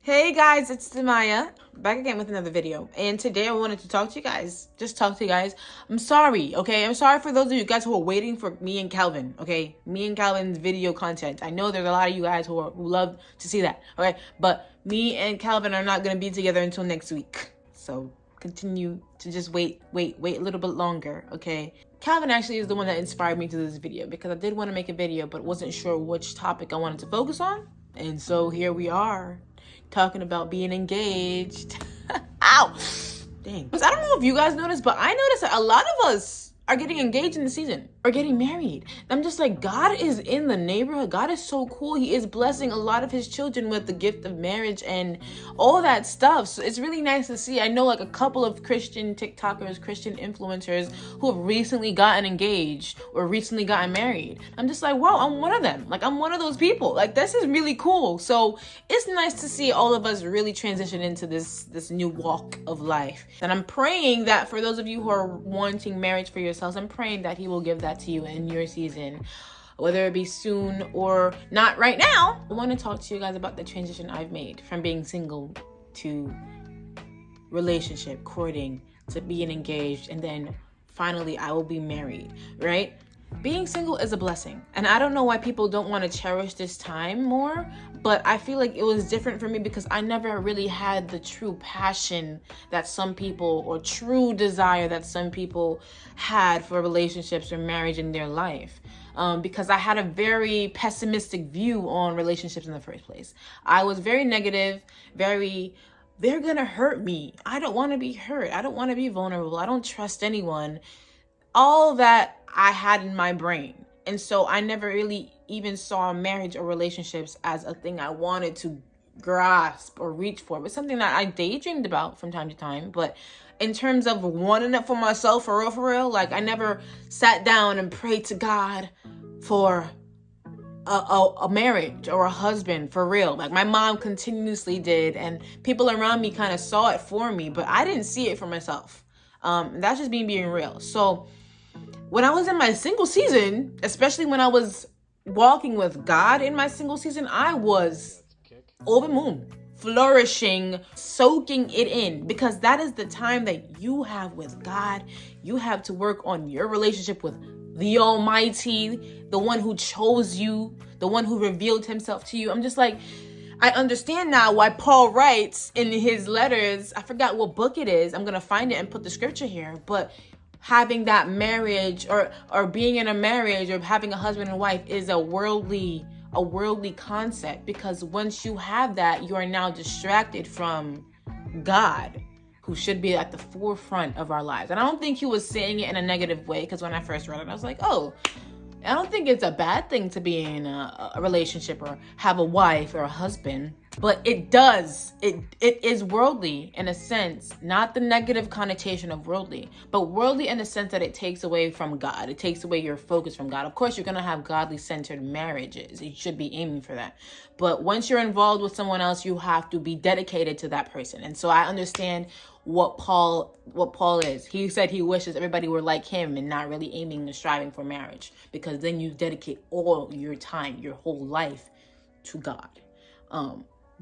Hey guys, it's Demaya, back again with another video. And today I wanted to talk to you guys, I'm sorry, okay? I'm sorry for those of you guys who are waiting for me and Calvin, okay? Me and Calvin's video content. I know there's a lot of you guys who love to see that, okay? But me and Calvin are not going to be together until next week. So continue to just wait a little bit longer, okay? Calvin actually is the one that inspired me to this video because I did want to make a video but wasn't sure which topic I wanted to focus on. And so here we are, talking about being engaged. Ow! Dang. I don't know if you guys noticed, but I noticed that a lot of us are getting engaged in the season or getting married. I'm just like, God is in the neighborhood. God is so cool. He is blessing a lot of his children with the gift of marriage and all that stuff. So it's really nice to see. I know like a couple of Christian TikTokers, Christian influencers who have recently gotten engaged or recently gotten married. I'm just like, wow, I'm one of them. Like, I'm one of those people. Like, this is really cool. So it's nice to see all of us really transition into this new walk of life. And I'm praying that for those of you who are wanting marriage for yourselves, I'm praying that he will give that to you in your season, whether it be soon or not right now. I want to talk to you guys about the transition I've made from being single to relationship, courting, to being engaged, and then finally I will be married, right? Being single is a blessing, and I don't know why people don't want to cherish this time more, but I feel like it was different for me because I never really had the true passion that some people, or true desire that some people had for relationships or marriage in their life. Because I had a very pessimistic view on relationships in the first place. I was very negative, they're gonna hurt me. I don't want to be hurt. I don't want to be vulnerable. I don't trust anyone. All that I had in my brain. And so I never really even saw marriage or relationships as a thing I wanted to grasp or reach for. It was something that I daydreamed about from time to time. But in terms of wanting it for myself, for real, like I never sat down and prayed to God for a marriage or a husband for real. Like my mom continuously did, and people around me kind of saw it for me, but I didn't see it for myself. That's just me being real. So when I was in my single season, especially when I was walking with God in my single season, I was over the moon, flourishing, soaking it in, because that is the time that you have with God. You have to work on your relationship with the Almighty, the one who chose you, the one who revealed himself to you. I'm just like, I understand now why Paul writes in his letters, I forgot what book it is, I'm going to find it and put the scripture here, but having that marriage or being in a marriage or having a husband and wife is a worldly concept, because once you have that, you are now distracted from God, who should be at the forefront of our lives. And I don't think he was saying it in a negative way, because when I first read it, I was like, oh, I don't think it's a bad thing to be in a relationship or have a wife or a husband, but it is worldly in a sense, not the negative connotation of worldly, but worldly in the sense that it takes away from God. It takes away your focus from God. Of course, you're going to have godly centered marriages. You should be aiming for that. But once you're involved with someone else, you have to be dedicated to that person. And so I understand what Paul is. He said he wishes everybody were like him and not really aiming and striving for marriage, because then you dedicate all your time, your whole life to God.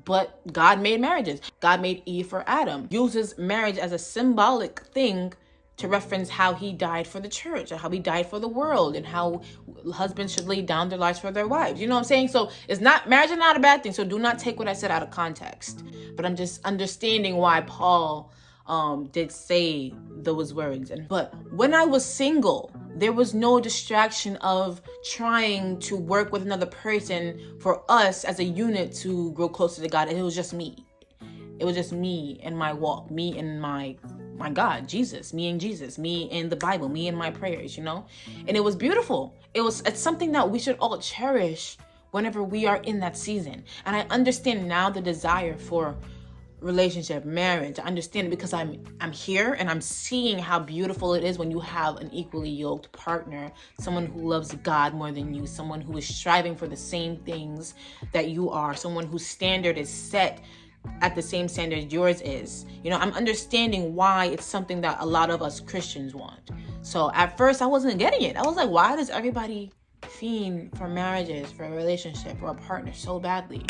But God made marriages. God made Eve for Adam. Uses marriage as a symbolic thing to reference how he died for the church, or how he died for the world, and how husbands should lay down their lives for their wives. You know what I'm saying? So marriage is not a bad thing. So do not take what I said out of context. But I'm just understanding why Paul did say those words. But when I was single, there was no distraction of trying to work with another person for us as a unit to grow closer to God. It was just me. It was just me and my walk, me and my God, Jesus, me and Jesus, me and the Bible, me and my prayers, you know? And it was beautiful. It's something that we should all cherish whenever we are in that season. And I understand now the desire for relationship, marriage. I understand it because I'm here and I'm seeing how beautiful it is when you have an equally yoked partner, someone who loves God more than you, someone who is striving for the same things that you are, someone whose standard is set at the same standard yours is. You know, I'm understanding why it's something that a lot of us Christians want. So at first I wasn't getting it. I was like, why does everybody fiend for marriages, for a relationship, or a partner so badly?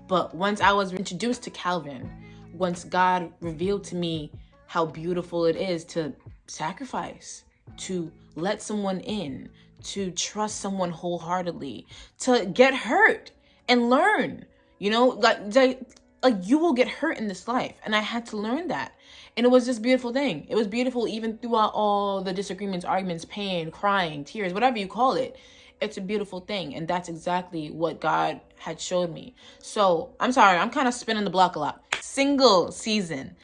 But once I was introduced to Calvin, once God revealed to me how beautiful it is to sacrifice, to let someone in, to trust someone wholeheartedly, to get hurt and learn, like you will get hurt in this life. And I had to learn that. And it was this beautiful thing. It was beautiful even throughout all the disagreements, arguments, pain, crying, tears, whatever you call it. It's a beautiful thing. And that's exactly what God had showed me. So I'm sorry, I'm kind of spinning the block a lot. Single season.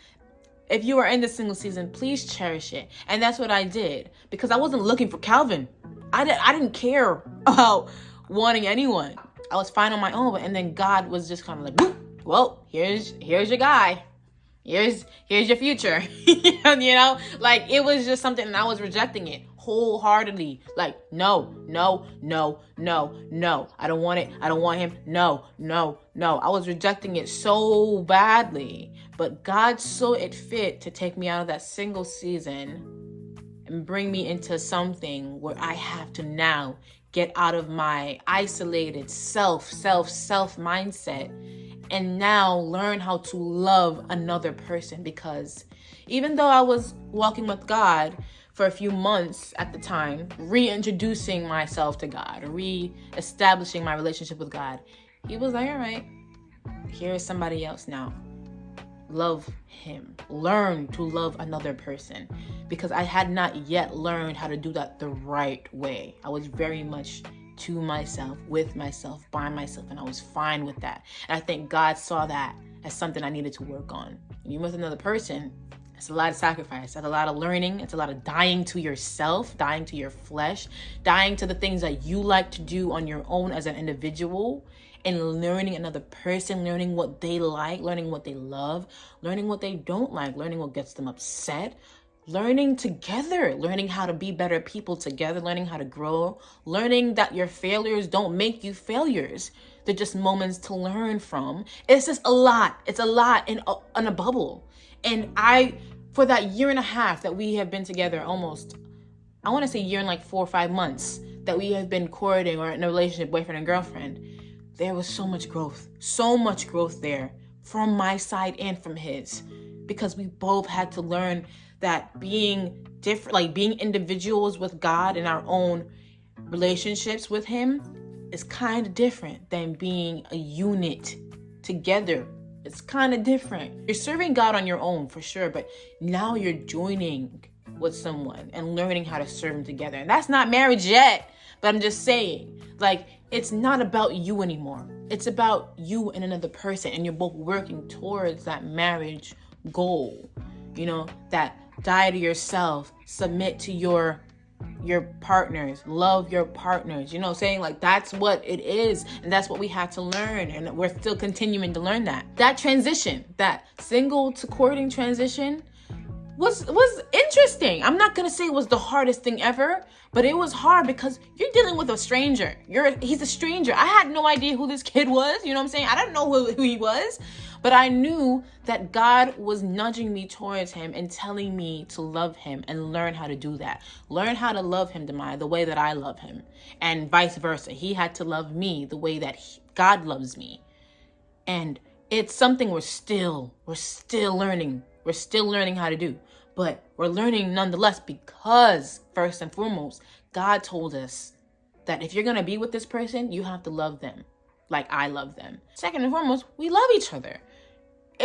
If you are in the single season, please cherish it. And that's what I did, because I wasn't looking for Calvin. I didn't care about wanting anyone. I was fine on my own. And then God was just kind of like, boop, well, here's your guy. Here's your future. Like it was just something, and I was rejecting it wholeheartedly. Like, no. I don't want it. I don't want him. No. I was rejecting it so badly. But God saw it fit to take me out of that single season and bring me into something where I have to now get out of my isolated self mindset and now learn how to love another person. Because even though I was walking with God for a few months at the time, reintroducing myself to God, re-establishing my relationship with God, he was like, all right, here's somebody else now. Love him. Learn to love another person. Because I had not yet learned how to do that the right way. I was very much to myself, with myself, by myself, and I was fine with that. And I think God saw that as something I needed to work on. When you're with another person, it's a lot of sacrifice. It's a lot of learning. It's a lot of dying to yourself, dying to your flesh, dying to the things that you like to do on your own as an individual, and learning another person, learning what they like, learning what they love, learning what they don't like, learning what gets them upset, learning together, learning how to be better people together, learning how to grow, learning that your failures don't make you failures. They're just moments to learn from. It's just a lot. It's a lot in a bubble. And for that year and a half that we have been together, almost, I want to say year and like 4 or 5 months that we have been courting or in a relationship, boyfriend and girlfriend, there was so much growth there from my side and from his, because we both had to learn that being different, like being individuals with God in our own relationships with him, is kind of different than being a unit together. It's kind of different. You're serving God on your own for sure, but now you're joining with someone and learning how to serve him together. And that's not marriage yet, but I'm just saying, like, it's not about you anymore. It's about you and another person, and you're both working towards that marriage goal. That die to yourself, submit to your partners, love your partners, saying like that's what it is. And that's what we had to learn. And we're still continuing to learn that. That transition, that single to courting transition was interesting. I'm not going to say it was the hardest thing ever, but it was hard because you're dealing with a stranger. He's a stranger. I had no idea who this kid was. You know what I'm saying? I didn't know who he was. But I knew that God was nudging me towards him and telling me to love him and learn how to do that. Learn how to love him, Demaya, the way that I love him. And vice versa. He had to love me the way that God loves me. And it's something we're still learning. We're still learning how to do. But we're learning nonetheless because, first and foremost, God told us that if you're going to be with this person, you have to love them like I love them. Second and foremost, we love each other.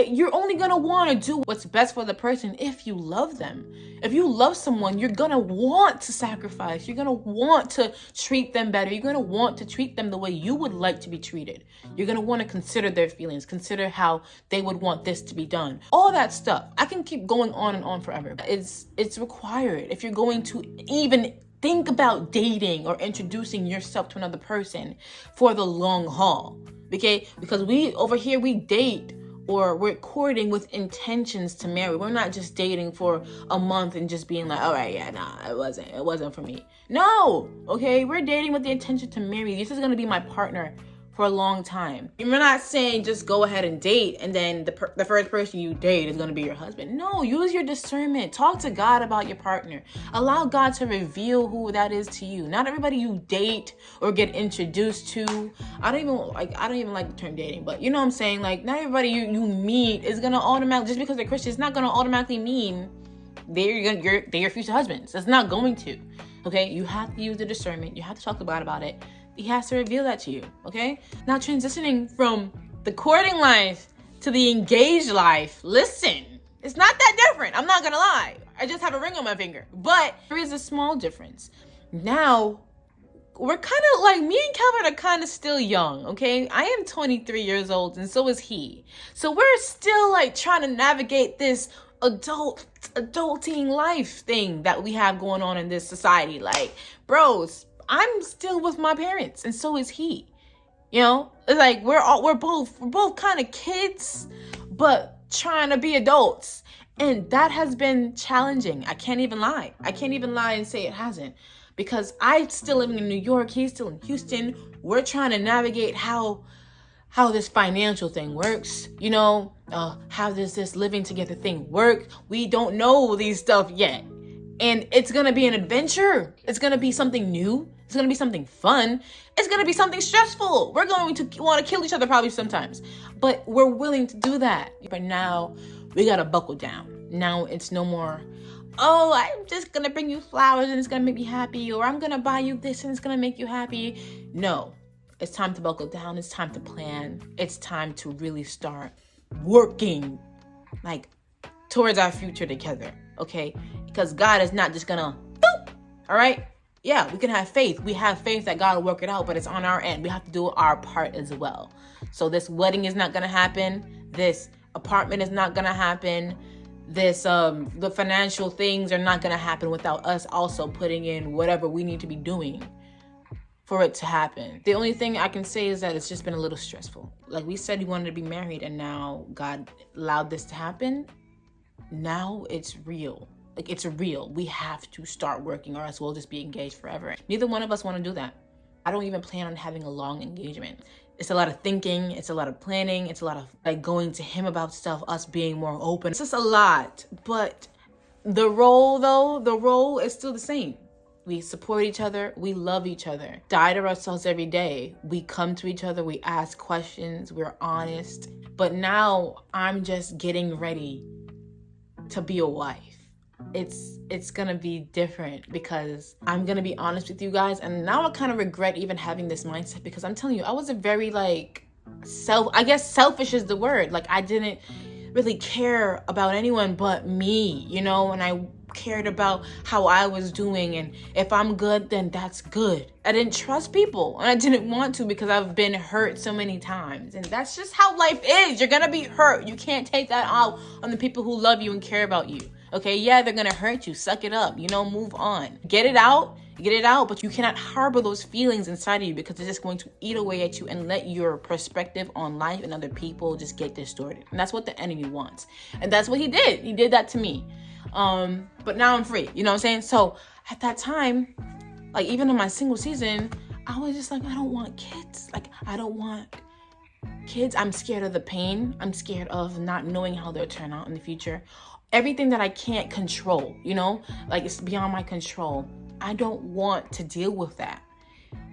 You're only going to want to do what's best for the person if you love them. If you love someone, you're going to want to sacrifice. You're going to want to treat them better. You're going to want to treat them the way you would like to be treated. You're going to want to consider their feelings, consider how they would want this to be done. All that stuff. I can keep going on and on forever. It's required if you're going to even think about dating or introducing yourself to another person for the long haul. Okay? Because we date, or we're courting with intentions to marry. We're not just dating for a month and just being like, all right, yeah, nah, it wasn't for me. No, okay, we're dating with the intention to marry. This is going to be my partner for a long time. You're not saying just go ahead and date and then the first person you date is going to be your husband. No, use your discernment. Talk to God about your partner. Allow God to reveal who that is to you. Not everybody you date or get introduced to. I don't even like the term dating, but you know what I'm saying? Like, not everybody you meet is going to automatically, just because they're Christian, it's not going to automatically mean they're your future husbands. It's not going to. Okay? You have to use the discernment. You have to talk to God about it. He has to reveal that to you, okay? Now, transitioning from the courting life to the engaged life. Listen, it's not that different. I'm not gonna lie. I just have a ring on my finger. But there is a small difference. Now, we're kind of like, me and Calvin are kind of still young, okay? I am 23 years old and so is he. So we're still like trying to navigate this adulting life thing that we have going on in this society. Like, bros, I'm still with my parents and so is he. You know, it's like we're both kind of kids, but trying to be adults. And that has been challenging. I can't even lie. And say it hasn't, because I'm still living in New York. He's still in Houston. We're trying to navigate how this financial thing works. You know, how does this living together thing work? We don't know these stuff yet. And it's going to be an adventure. It's going to be something new. It's going to be something fun. It's going to be something stressful. We're going to want to kill each other probably sometimes. But we're willing to do that. But now we got to buckle down. Now it's no more, oh, I'm just going to bring you flowers and it's going to make me happy. Or I'm going to buy you this and it's going to make you happy. No, it's time to buckle down. It's time to plan. It's time to really start working like towards our future together. Okay? Because God is not just going to, boop, all right? Yeah, we can have faith. We have faith that God will work it out, but it's on our end. We have to do our part as well. So this wedding is not going to happen. This apartment is not going to happen. This, the financial things are not going to happen without us also putting in whatever we need to be doing for it to happen. The only thing I can say is that it's just been a little stressful. Like we said, we wanted to be married and now God allowed this to happen. Now it's real. Like, it's real. We have to start working or else we'll just be engaged forever. Neither one of us want to do that. I don't even plan on having a long engagement. It's a lot of thinking. It's a lot of planning. It's a lot of like going to him about stuff, us being more open. It's just a lot. But the role is still the same. We support each other. We love each other. Die to ourselves every day. We come to each other. We ask questions. We're honest. But now I'm just getting ready to be a wife. It's gonna be different because I'm gonna be honest with you guys, and now I kind of regret even having this mindset, because I'm telling you, I was a very like selfish is the word. Like, I didn't really care about anyone but me, you know, and I cared about how I was doing, and if I'm good, then that's good. I didn't trust people, and I didn't want to because I've been hurt so many times, and that's just how life is. You're gonna be hurt. You can't take that out on the people who love you and care about you. Okay, yeah, they're gonna hurt you. Suck it up, you know, move on. Get it out, but you cannot harbor those feelings inside of you, because it's just going to eat away at you and let your perspective on life and other people just get distorted. And that's what the enemy wants. And that's what he did. He did that to me. But now I'm free, you know what I'm saying? So at that time, like even in my single season, I was just like, I don't want kids. Like, I don't want kids. I'm scared of the pain. I'm scared of not knowing how they'll turn out in the future. Everything that I can't control, you know, like it's beyond my control. I don't want to deal with that.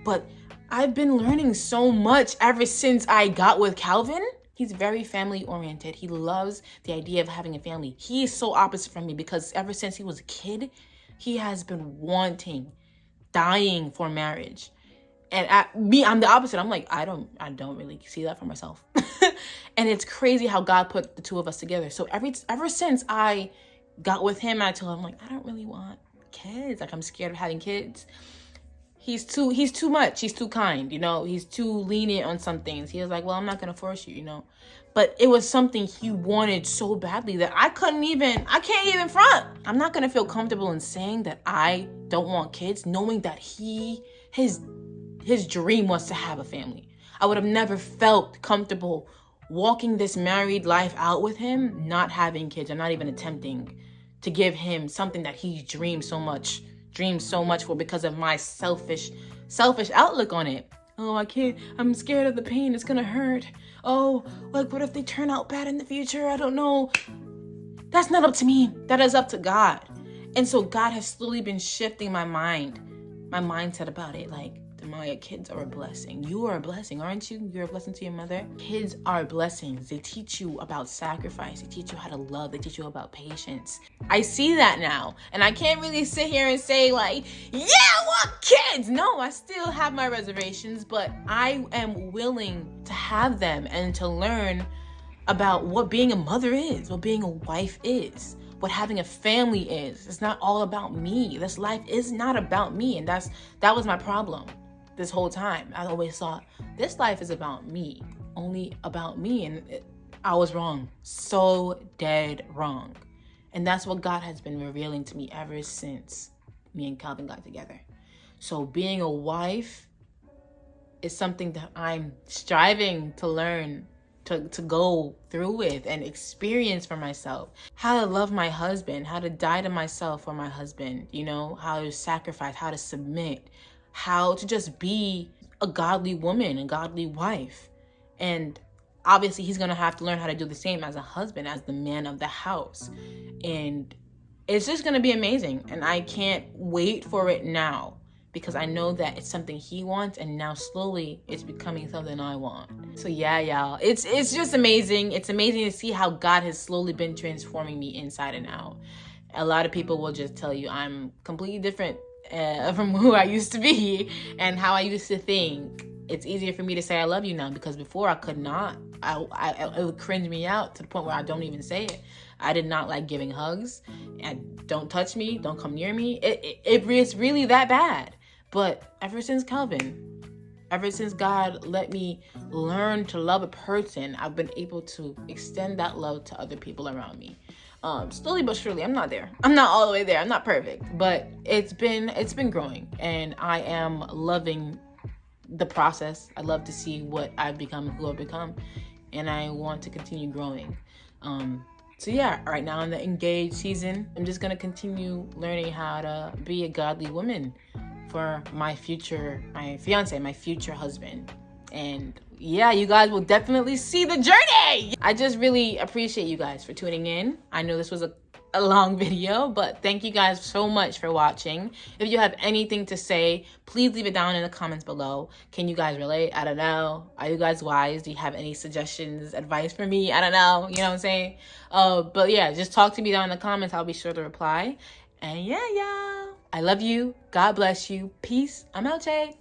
But I've been learning so much ever since I got with Calvin. He's very family oriented. He loves the idea of having a family. He is so opposite from me, because ever since he was a kid, he has been dying for marriage. And I'm the opposite. I'm like, I don't really see that for myself. And it's crazy how God put the two of us together. So ever since I got with him, I told him, like, I don't really want kids. Like, I'm scared of having kids. He's too much. He's too kind, you know. He's too lenient on some things. He was like, well, I'm not going to force you, you know. But it was something he wanted so badly that I can't even front. I'm not going to feel comfortable in saying that I don't want kids, knowing that his dream was to have a family. I would have never felt comfortable walking this married life out with him, not having kids, or not even attempting to give him something that he dreams so much for, because of my selfish outlook on it. Oh, I can't, I'm scared of the pain. It's gonna hurt. Oh, like, what if they turn out bad in the future? I don't know. That's not up to me. That is up to God. And so God has slowly been shifting my mindset about it. Like, Demaya, kids are a blessing. You are a blessing, aren't you? You're a blessing to your mother. Kids are blessings. They teach you about sacrifice. They teach you how to love. They teach you about patience. I see that now. And I can't really sit here and say like, yeah, I want kids. No, I still have my reservations, but I am willing to have them and to learn about what being a mother is, what being a wife is, what having a family is. It's not all about me. This life is not about me. And that was my problem this whole time. I always thought this life is about me, only about me. And I was wrong, so dead wrong. And that's what God has been revealing to me ever since me and Calvin got together. So being a wife is something that I'm striving to learn, to go through with and experience for myself. How to love my husband, how to die to myself for my husband, you know, how to sacrifice, how to submit, how to just be a godly woman, a godly wife. And obviously he's gonna have to learn how to do the same as a husband, as the man of the house. And it's just gonna be amazing. And I can't wait for it now, because I know that it's something he wants, and now slowly it's becoming something I want. So yeah, y'all, it's just amazing. It's amazing to see how God has slowly been transforming me inside and out. A lot of people will just tell you I'm completely different from who I used to be and how I used to think. It's easier for me to say I love you now, because before I could not. It would cringe me out to the point where I don't even say it. I did not like giving hugs, and don't touch me, don't come near me. It's really that bad. But ever since Calvin, ever since God let me learn to love a person, I've been able to extend that love to other people around me. Slowly but surely. I'm not there. I'm not all the way there. I'm not perfect, but it's been growing, and I am loving the process. I love to see what I've become, who I've become, and I want to continue growing. So yeah, right now in the engaged season, I'm just gonna continue learning how to be a godly woman for my fiance, my future husband. And yeah, you guys will definitely see the journey. I just really appreciate you guys for tuning in. I know this was a long video, but thank you guys so much for watching. If you have anything to say, please leave it down in the comments below. Can you guys relate? I don't know. Are you guys wise? Do you have any suggestions, advice for me? I don't know. You know what I'm saying? But yeah, just talk to me down in the comments. I'll be sure to reply. And yeah, y'all, I love you. God bless you. Peace. I'm out, Jay.